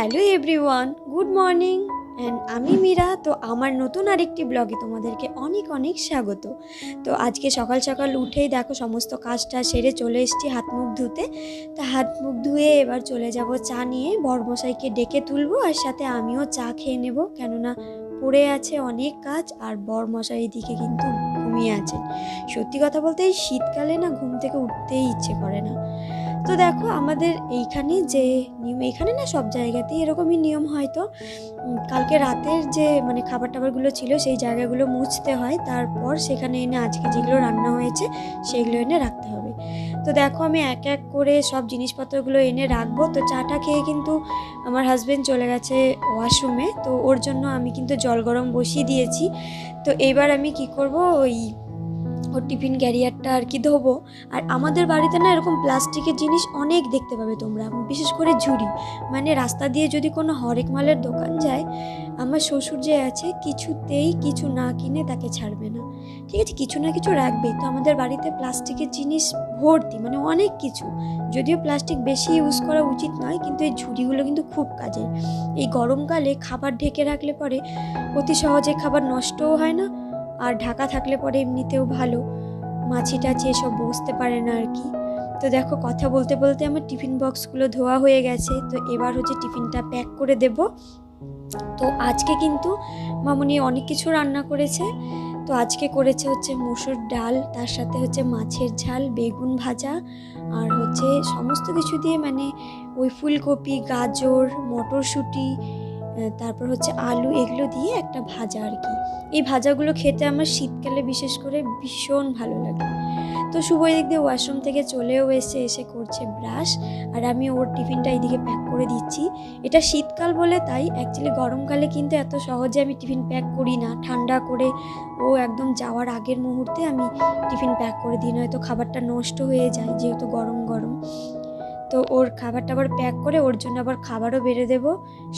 Hello everyone, good morning. And আমি মীরা। তো আমার নতুন আরেকটি ব্লগে তোমাদেরকে অনেক অনেক স্বাগত। তো আজকে সকাল সকাল উঠেই দেখো সমস্ত কাজটা সেরে চলে এসেছি হাত মুখ ধুতে। তো হাত মুখ ধুয়ে এবার চলে যাব চা নিয়ে, বড়মশাইকে ডেকে তুলবো আর সাথে আমিও চা খেয়ে নেব, কেননা পড়ে আছে অনেক কাজ। আর বড়মশাই দিকে কিন্তু ঘুমিয়ে আছেন। সত্যি কথা বলতে এই শীতকালে না ঘুম থেকে উঠতেই ইচ্ছে করে না। তো দেখো আমাদের এইখানে যে নিয়ম, এখানে না সব জায়গাতেই এরকমই নিয়ম, হয়তো কালকে রাতের যে খাবার টাবারগুলো ছিল সেই জায়গাগুলো মুছতে হয়, তারপর সেখানে এনে আজকে যেগুলো রান্না হয়েছে সেগুলো এনে রাখতে হবে। তো দেখো আমি এক এক করে সব জিনিসপত্রগুলো এনে রাখবো। তো চাটা খেয়ে কিন্তু আমার হাজবেন্ড চলে গেছে ওয়াশরুমে, তো ওর জন্য আমি কিন্তু জল গরম বসিয়ে দিয়েছি। তো এবার আমি কি করব, ওর টিফিন ক্যারিয়ারটা আর কি ধোবো। আর আমাদের বাড়িতে না এরকম প্লাস্টিকের জিনিস অনেক দেখতে পাবে তোমরা, বিশেষ করে ঝুড়ি। রাস্তা দিয়ে যদি কোনো হরেক মালের দোকান যায়, আমার শ্বশুর যে আছে কিছুতেই কিছু না কিনে তাকে ছাড়বে না। ঠিক আছে, কিছু না কিছু রাখবে। তো আমাদের বাড়িতে প্লাস্টিকের জিনিস ভর্তি, অনেক কিছু। যদিও প্লাস্টিক বেশি ইউজ করা উচিত নয়, কিন্তু এই ঝুড়িগুলো কিন্তু খুব কাজের। এই গরমকালে খাবার ঢেকে রাখলে পরে অতি সহজে খাবার নষ্টও হয় না, আর ঢাকা থাকলে পরে এমনিতেও ভালো, মাছি টাছি এসব বসতে পারে না আর কি। তো দেখো কথা বলতে বলতে আমার টিফিন বক্সগুলো ধোয়া হয়ে গেছে। তো এবার হচ্ছে টিফিনটা প্যাক করে দেব। তো আজকে কিন্তু মামুনি অনেক কিছু রান্না করেছে। তো আজকে করেছে হচ্ছে মসুর ডাল, তার সাথে হচ্ছে মাছের ঝাল, বেগুন ভাজা, আর হচ্ছে সমস্ত কিছু দিয়ে ওই ফুলকপি, গাজর, মটরশুঁটি, তারপর হচ্ছে আলু, এগুলো দিয়ে একটা ভাজা আর কি। এই ভাজাগুলো খেতে আমার শীতকালে বিশেষ করে ভীষণ ভালো লাগে। তো শুভ এদিক দিয়ে ওয়াশরুম থেকে চলেও এসে করছে ব্রাশ, আর আমি ওর টিফিনটা এইদিকে প্যাক করে দিচ্ছি। এটা শীতকাল বলে তাই, অ্যাকচুয়ালি গরমকালে কিন্তু এত সহজে আমি টিফিন প্যাক করি না। ঠান্ডা করে ও একদম যাওয়ার আগের মুহূর্তে আমি টিফিন প্যাক করে দিই, নয়তো খাবারটা নষ্ট হয়ে যায় যেহেতু গরম গরম। তো ওর খাবার টাবার প্যাক করে ওর জন্য আবার খাবারও বেড়ে দেব,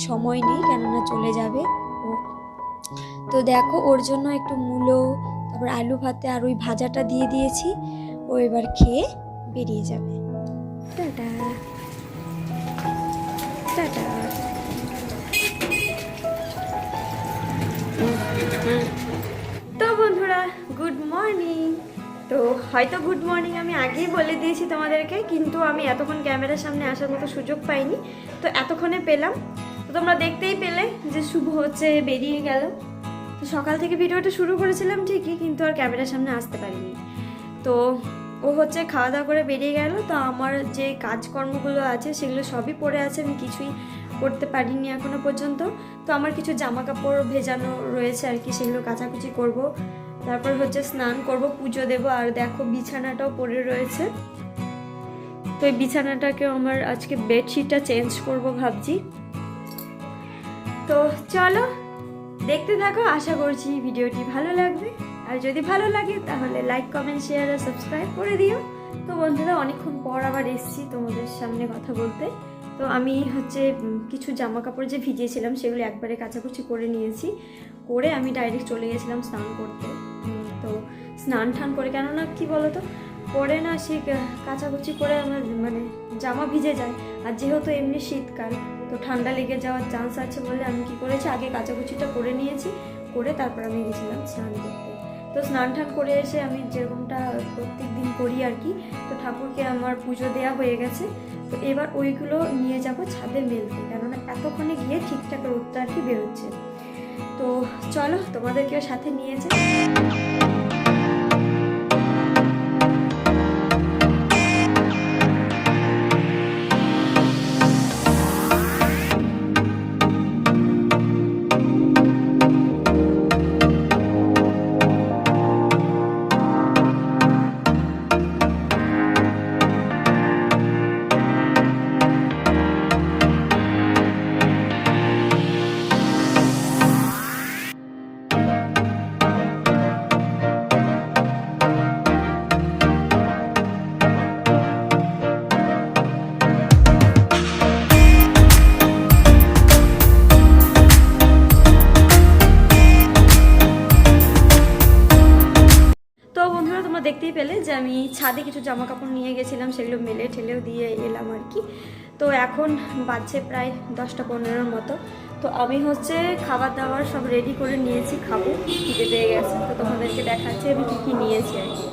সময় নেই কেননা চলে যাবে ও। তো দেখো ওর জন্য একটু মূলো, তারপর আলু ভাতে আর ওই ভাজাটা দিয়ে দিয়েছি। ও এবার খেয়ে বেরিয়ে যাবে। Tata tata. তো বন্ধুরা, গুড মর্নিং। তো হয়তো গুড মর্নিং আমি আগেই বলে দিয়েছি তোমাদেরকে, কিন্তু আমি এতক্ষণ ক্যামেরার সামনে আসার মতো সুযোগ পাইনি। তো এতক্ষণে পেলাম। তো তোমরা দেখতেই পেলে যে শুভ হচ্ছে বেরিয়ে গেল। তো সকাল থেকে ভিডিওটা শুরু করেছিলাম ঠিকই, কিন্তু আর ক্যামেরার সামনে আসতে পারিনি। তো ও হচ্ছে খাওয়া দাওয়া করে বেরিয়ে গেল। তো আমার যে কাজকর্মগুলো আছে সেগুলো সবই পড়ে আছে, আমি কিছুই করতে পারিনি এখনো পর্যন্ত। তো আমার কিছু জামা কাপড় ভেজানো রয়েছে আর কি, সেগুলো কাচাকুচি করব। তারপর হচ্ছে স্নান করব, পুজো দেব। আর দেখো বিছানাটাও পড়ে রয়েছে। তো এই বিছানাটাকেও আমার আজকে বেডশিটটা চেঞ্জ করব ভাবছি। তো চলো দেখতে থাকো, আশা করছি ভিডিওটি ভালো লাগবে। আর যদি ভালো লাগে তাহলে লাইক, কমেন্ট, শেয়ার আর সাবস্ক্রাইব করে দিও। তো বন্ধুরা, অনেকক্ষণ পর আবার এসেছি তোমাদের সামনে কথা বলতে। তো আমি হচ্ছে কিছু জামা কাপড় যে ভিজিয়েছিলাম সেগুলো একবারে কাচাকুচি করে নিয়েছি, করে আমি ডাইরেক্ট চলে গেছিলাম স্নান করতে। তো স্নান টান করে, কেননা কি বলতো, পরে না সে কাচাকুচি করে আমার জামা ভিজে যায়। আর যেহেতু এমনি শীতকাল, তো ঠান্ডা লেগে যাওয়ার চান্স আছে বলে আমি কি করেছি, আগে কাচাকুচিটা করে নিয়েছি, করে তারপর আমি গেছিলাম স্নান করতে। তো স্নান টান করে এসে আমি যেরকমটা প্রত্যেক দিন করি আর কি, তো ঠাকুরকে আমার পুজো দেওয়া হয়ে গেছে। তো এবার ওইগুলো নিয়ে যাব ছাদে মেলতে, কেননা এতক্ষণে গিয়ে ঠিকঠাক রোদটা আর কি বেরোচ্ছে। তো চলো তোমাদেরকেও সাথে নিয়ে যাই। দেখতেই পেলে যে আমি ছাদে কিছু জামা কাপড় নিয়ে গেছিলাম, সেগুলো মেলে ঠেলেও দিয়ে এলাম আর কি। তো এখন বাজছে প্রায় 10টা-15 মতো। তো আমি হচ্ছে খাবার দাবার সব রেডি করে নিয়েছি, খাবো, খিদে পেয়ে গেছে। তো তোমাদেরকে দেখাচ্ছি আমি কী কী নিয়েছি আর কি।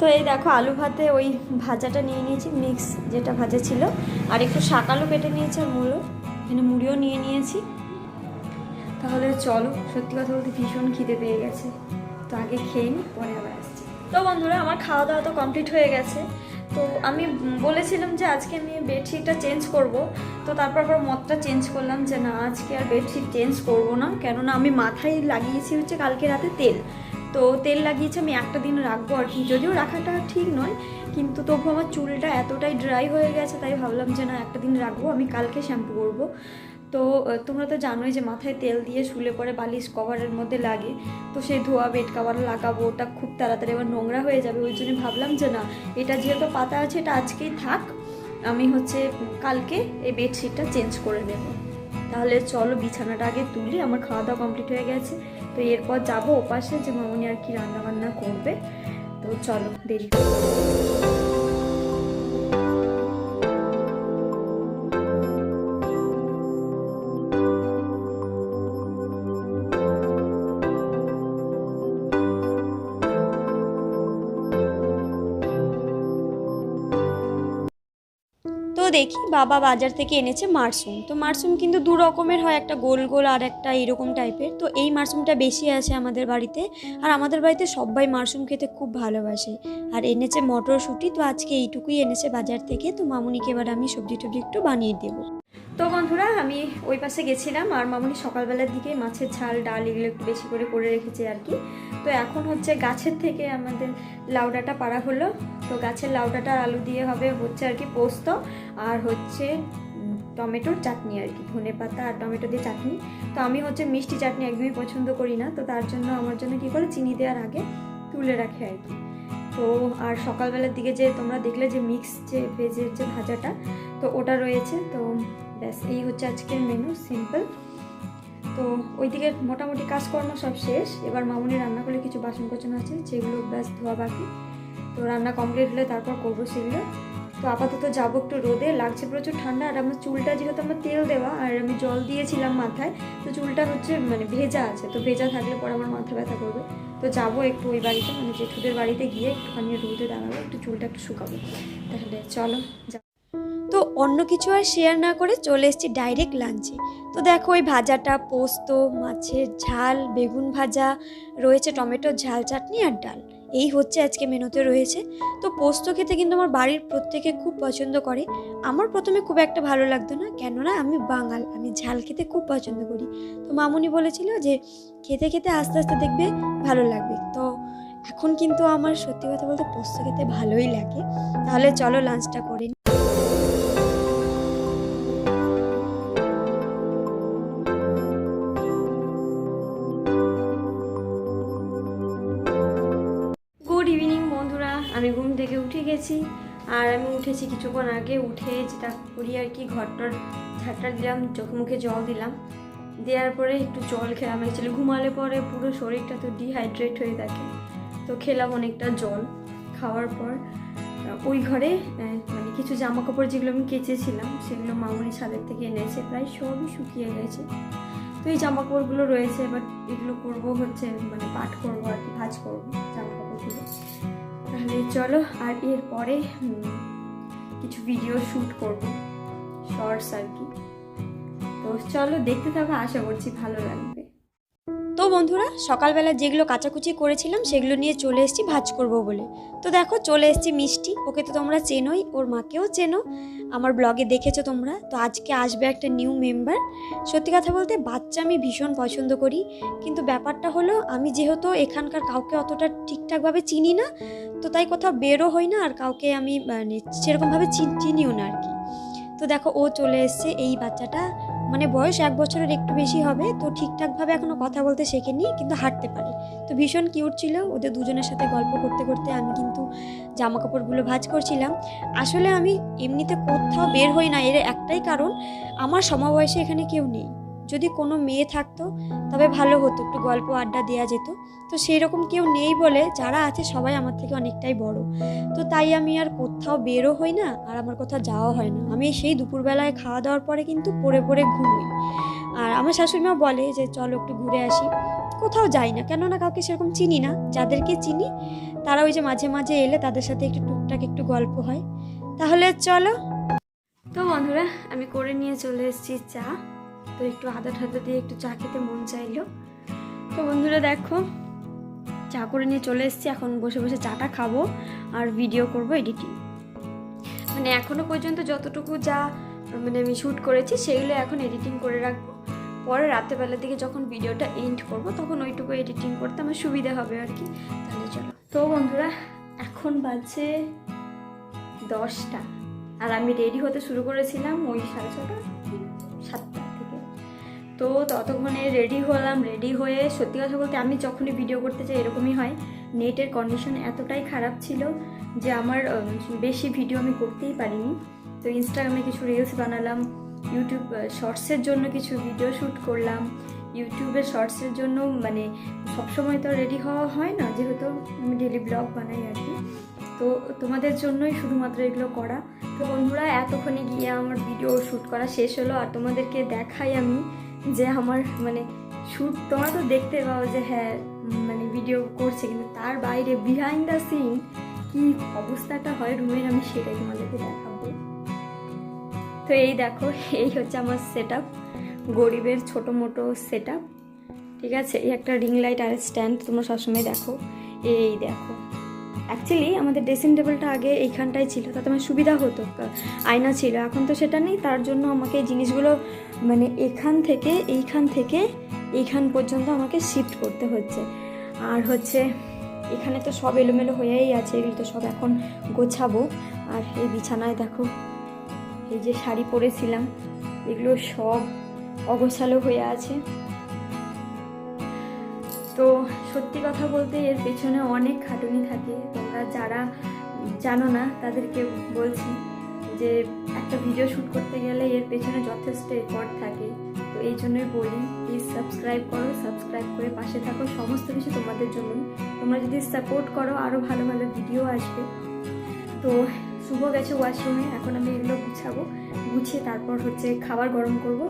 তো এই দেখো আলু ভাতে ওই ভাজাটা নিয়ে নিয়েছি, মিক্স যেটা ভাজা ছিল, আর একটু শাক আলু কেটে নিয়েছি, আর মুড়ো, এখানে মুড়িও নিয়ে নিয়েছি। তাহলে চলো, সত্যি কথা বলতে ভীষণ খিদে পেয়ে গেছে, তো আগে খেয়ে নিই, পরে আবার আসছি। তো বন্ধুরা, আমার খাওয়া দাওয়া তো কমপ্লিট হয়ে গেছে। তো আমি বলেছিলাম যে আজকে আমি বেডশিটটা চেঞ্জ করব, তো তারপর আবার মতটা চেঞ্জ করলাম যে না, আজকে আর বেডশিট চেঞ্জ করব না, কেননা আমি মাথায় লাগিয়েছি হচ্ছে কালকে রাতে তেল। তো তেল লাগিয়েছি আমি একটা দিন রাখবো আর কি, যদিও রাখাটা ঠিক নয়, কিন্তু তবু আমার চুলটা এতটাই ড্রাই হয়ে গেছে, তাই ভাবলাম যে না, একটা দিন রাখবো, আমি কালকে শ্যাম্পু করবো। তো তোমরা তো জানোই যে মাথায় তেল দিয়ে শুলে পরে বালিশ কভারের মধ্যে লাগে, তো সেই ধোয়া বেড কভার লাগাবো, ওটা খুব তাড়াতাড়ি আবার নোংরা হয়ে যাবে। ওই জন্য ভাবলাম যে না, এটা যেহেতু পাতা আছে, এটা আজকেই থাক, আমি হচ্ছে কালকে এই বেডশিটটা চেঞ্জ করে নেব। তাহলে চলো বিছানাটা আগে তুলি, আমার খাওয়া দাওয়া কমপ্লিট হয়ে গেছে। তো এরপর যাবো ওপাশে যে মামনি আর কি রান্নাবান্না করবে। তো চলো, দেরি। তো দেখি বাবা বাজার থেকে এনেছে মাশরুম। তো মাশরুম কিন্তু দু রকমের হয়, একটা গোল গোল আর একটা এরকম টাইপের। তো এই মাশরুমটা বেশি আছে আমাদের বাড়িতে, আর আমাদের বাড়িতে সবাই মাশরুম খেতে খুব ভালোবাসে। আর এনেছে মটরশুঁটি, তো আজকে এইটুকুই এনেছে বাজার থেকে। তো মামুনিকে এবার আমি সবজি টবজি একটু বানিয়ে দেবো। তো বন্ধুরা, আমি ওই পাশে গেছিলাম, আর মামুনি সকালবেলার দিকে মাছের ঝাল ডাল এগুলো একটু বেশি করে রেখেছে আর কি। তো এখন হচ্ছে গাছের থেকে আমাদের লাউ ডাঁটা পাড়া হলো। তো গাছের লাউ ডাঁটা আলু দিয়ে হবে হচ্ছে আর কি পোস্ত, আর হচ্ছে টমেটোর চাটনি আর কি, ধনে পাতা আর টমেটো দিয়ে চাটনি। তো আমি হচ্ছে মিষ্টি চাটনি একদমই পছন্দ করি না, তো তার জন্য আমার জন্য কী করে চিনি দেওয়ার আগে তুলে রাখে আর কি। তো আর সকালবেলার দিকে যে তোমরা দেখলে যে মিক্স যে ভেজের যে ভাজাটা, তো ওটা রয়েছে। তো ব্যাস, এই হচ্ছে আজকের মেনু, সিম্পল। তো ওইদিকে মোটামুটি কাজকর্ম সব শেষ। এবার মামুনি রান্না করলে কিছু বাসন কোচন আছে, যেগুলো ব্যাস ধোয়া বাকি। তো রান্না কমপ্লিট হলে তারপর করবো সেগুলো। তো আপাতত যাবো একটু রোদে, লাগছে প্রচুর ঠান্ডা। আর আমার চুলটা যেহেতু আমার তেল দেওয়া, আর আমি জল দিয়েছিলাম মাথায়, তো চুলটা হচ্ছে মানে ভেজা আছে, তো ভেজা থাকলে পরে আমার মাথা ব্যথা করবে। তো যাবো একটু ওই বাড়িতে, মানে জেঠুদের বাড়িতে গিয়ে একটুখানি রোদে দাঁড়াবো, একটু চুলটা একটু শুকাবো। তাহলে চলো। তো অন্য কিছু আর শেয়ার না করে চলে এসেছি ডাইরেক্ট লাঞ্চে। তো দেখো ওই ভাজাটা, পোস্ত, মাছের ঝাল, বেগুন ভাজা রয়েছে, টমেটোর ঝাল চাটনি আর ডাল, এই হচ্ছে আজকে মেনুতে রয়েছে। তো পোস্ত খেতে কিন্তু আমার বাড়ির প্রত্যেকে খুব পছন্দ করে। আমার প্রথমে খুব একটা ভালো লাগতো না, কেননা আমি বাঙাল, আমি ঝাল খেতে খুব পছন্দ করি। তো মামুনি বলেছিল যে খেতে খেতে আস্তে আস্তে দেখবে ভালো লাগবে। তো এখন কিন্তু আমার সত্যি কথা বলতে পোস্ত খেতে ভালোই লাগে। তাহলে চলো লাঞ্চটা করে। গুড ইভিনিং বন্ধুরা, আমি ঘুম থেকে উঠে গেছি। আর আমি উঠেছি কিছুক্ষণ আগে, উঠে যেটা করি আর কি, ঘরটার ঝাঁটটা দিলাম, চোখে মুখে জল দিলাম, দেওয়ার পরে একটু জল খেলাম। অ্যাকচুয়ালি ঘুমালে পরে পুরো শরীরটা তো ডিহাইড্রেট হয়ে থাকে, তো খেলাম অনেকটা জল। খাওয়ার পর ওই ঘরে মানে কিছু জামা কাপড় যেগুলো আমি কেচেছিলাম, সেগুলো মামুনি ছাদের থেকে এনেছে, প্রায় সবই শুকিয়ে গেছে। তো এই জামা কাপড়গুলো রয়েছে, এবার এগুলো করবো হচ্ছে মানে পাট করবো আর কি, ভাঁজ করবো জামা কাপড়গুলো। তাহলে চলো, আর এরপরে কিছু ভিডিও শ্যুট করবো, শর্টস আর কি। তো চলো দেখতে থাকো, আশা করছি ভালো লাগবে। তো বন্ধুরা, সকালবেলা যেগুলো কাচাকুচি করেছিলাম সেগুলো নিয়ে চলে এসেছি ভাজ করব বলে। তো দেখো চলে এসেছি মিষ্টি, ওকে তো তোমরা চেনোই, ওর মাকেও চেনো, আমার ব্লগে দেখেছো তোমরা। তো আজকে আসবে একটা নিউ মেম্বার। সত্যি কথা বলতে বাচ্চা আমি ভীষণ পছন্দ করি, কিন্তু ব্যাপারটা হলো আমি যেহেতু এখানকার কাউকে অতটা ঠিকঠাকভাবে চিনি না, তো তাই কোথাও বেরো হই না, আর কাউকে আমি মানে সেরকমভাবে চিনিও না আর কি। তো দেখো ও চলে এসছে, এই বাচ্চাটা মানে বয়স 1 বছরের একটু বেশি হবে। তো ঠিকঠাকভাবে এখনও কথা বলতে শেখেনি, কিন্তু হাঁটতে পারে। তো ভীষণ কিউট ছিল। ওদের দুজনের সাথে গল্প করতে করতে আমি কিন্তু জামা কাপড়গুলো ভাঁজ করছিলাম। আসলে আমি এমনিতে কোথাও বের হই না, এর একটাই কারণ, আমার সমবয়সী এখানে কেউ নেই। যদি কোনো মেয়ে থাকতো তবে ভালো হতো, একটু গল্প আড্ডা দেওয়া যেত। তো সেই রকম কেউ নেই বলে যারা আছে সবাই আমার থেকে অনেকটাই বড়। তো তাই আমি আর কোথাও বেরো হই না, আর আমার কোথাও যাওয়া হয় না। আমি সেই দুপুরবেলায় খাওয়া দাওয়ার পরে কিন্তু পড়ে পড়ে ঘুমোই। আর আমার শাশুড়িমা বলে যে চলো একটু ঘুরে আসি। কোথাও যাই না, কেননা কাউকে সেরকম চিনি না। যাদেরকে চিনি তারা ওই যে মাঝে মাঝে এলে তাদের সাথে একটু টুকটাক একটু গল্প হয়। তাহলে চলো। তো বন্ধুরা, আমি করে নিয়ে চলে এসেছি চা। তো একটু আদা ঠাদা দিয়ে একটু চা খেতে মন চাইলো। তো বন্ধুরা দেখো, চা করে নিয়ে চলে এসেছি। এখন বসে বসে চাটা খাবো আর ভিডিও করব, এডিটিং। মানে এখনো পর্যন্ত যতটুকু যা মানে আমি শ্যুট করেছি সেগুলো এখন এডিটিং করে রাখবো। পরে রাতেরবেলার দিকে যখন ভিডিওটা এন্ড করব তখন ওইটুকু এডিটিং করতে আমার সুবিধা হবে আর কি। তাহলে চলো। তো বন্ধুরা, এখন বাজে 10টা, আর আমি রেডি হতে শুরু করেছিলাম ওই 6:30 7টা থেকে। তো ততক্ষণে রেডি হলাম। রেডি হয়ে সত্যি কথা বলতে আমি যখনই ভিডিও করতে চাই এরকমই হয়, নেটের কন্ডিশন এতটাই খারাপ ছিল যে আমার বেশি ভিডিও আমি করতেই পারিনি। তো ইনস্টাগ্রামে কিছু রিলস বানালাম, ইউটিউব শর্টসের জন্য কিছু ভিডিও শ্যুট করলাম। ইউটিউবের শর্টসের জন্য মানে সবসময় তো রেডি হওয়া হয় না, যেহেতু আমি ডেলি ব্লগ বানাই আর কি। তো তোমাদের জন্যই শুধুমাত্র এগুলো করা। তো বন্ধুরা, এতক্ষণে গিয়ে আমার ভিডিও শ্যুট করা শেষ হলো। আর তোমাদেরকে দেখাই আমি যে আমার মানে শ্যুট, তোমরা তো দেখতে পাও যে হ্যাঁ মানে ভিডিও করছে, কিন্তু তার বাইরে বিহাইন্ড দ্য সিন কি অবস্থাটা হয় রুমের, আমি সেটাই তোমাদেরকে দেখাবো। তো এই দেখো, এই হচ্ছে আমার সেট আপ, গরিবের ছোটো মোটো সেট আপ। ঠিক আছে, এই একটা রিং লাইট আর স্ট্যান্ড তোমরা সবসময় দেখো। এই দেখো, অ্যাকচুয়ালি আমাদের ড্রেসিং টেবিলটা আগে এইখানটাই ছিল, তাতে আমার সুবিধা হতো, আয়না ছিল। এখন তো সেটা নেই, তার জন্য আমাকে এই জিনিসগুলো মানে এইখান থেকে এইখান পর্যন্ত আমাকে শিফট করতে হচ্ছে। আর হচ্ছে এখানে তো সব এলোমেলো হয়েই আছে, এগুলো তো সব এখন গোছাবো। আর এই বিছানায় দেখো, এই যে শাড়ি পরেছিলাম এগুলো সব অগোছালো হয়ে আছে। তো সত্যি কথা বলতে এর পেছনে অনেক খাটুনি থাকে। তোমরা যারা জানো না তাদেরকে বলছি যে একটা ভিডিও শ্যুট করতে গেলে এর পেছনে যথেষ্ট এফর্ট থাকে। তো এই জন্যই বলি, প্লিজ সাবস্ক্রাইব করো, সাবস্ক্রাইব করে পাশে থাকো। সমস্ত কিছু তোমাদের জন্যই। তোমরা যদি সাপোর্ট করো আরও ভালো ভালো ভিডিও আসবে। তো শুভ গেছে ওয়াশরুমে, এখন আমি এগুলো গুছাবো। গুছিয়ে তারপর হচ্ছে খাবার গরম করব।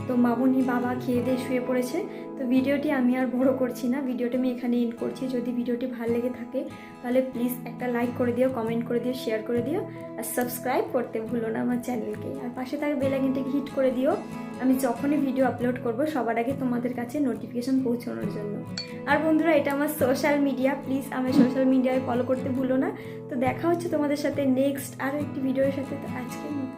তো মামুনি বাবা খেয়ে দিয়ে শুয়ে পড়েছে। তো ভিডিওটি আমি আর বড় করছি না, ভিডিওটি আমি এখানে এন্ড করছি। যদি ভিডিওটি ভালো লেগে থাকে তাহলে প্লিজ একটা লাইক করে দিও, কমেন্ট করে দিও, শেয়ার করে দিও, আর সাবস্ক্রাইব করতে ভুলো না আমার চ্যানেলকে। আর পাশে থাকা বেল আইকনটাকে হিট করে দিও, আমি যখনই ভিডিও আপলোড করব সবার আগে তোমাদের কাছে নোটিফিকেশন পৌঁছানোর জন্য। আর বন্ধুরা, এটা আমার সোশ্যাল মিডিয়া, প্লিজ আমার সোশ্যাল মিডিয়ায় ফলো করতে ভুলো না। তো দেখা হচ্ছে তোমাদের সাথে নেক্সট আরও একটি ভিডিওর সাথে। তো আজকের মতো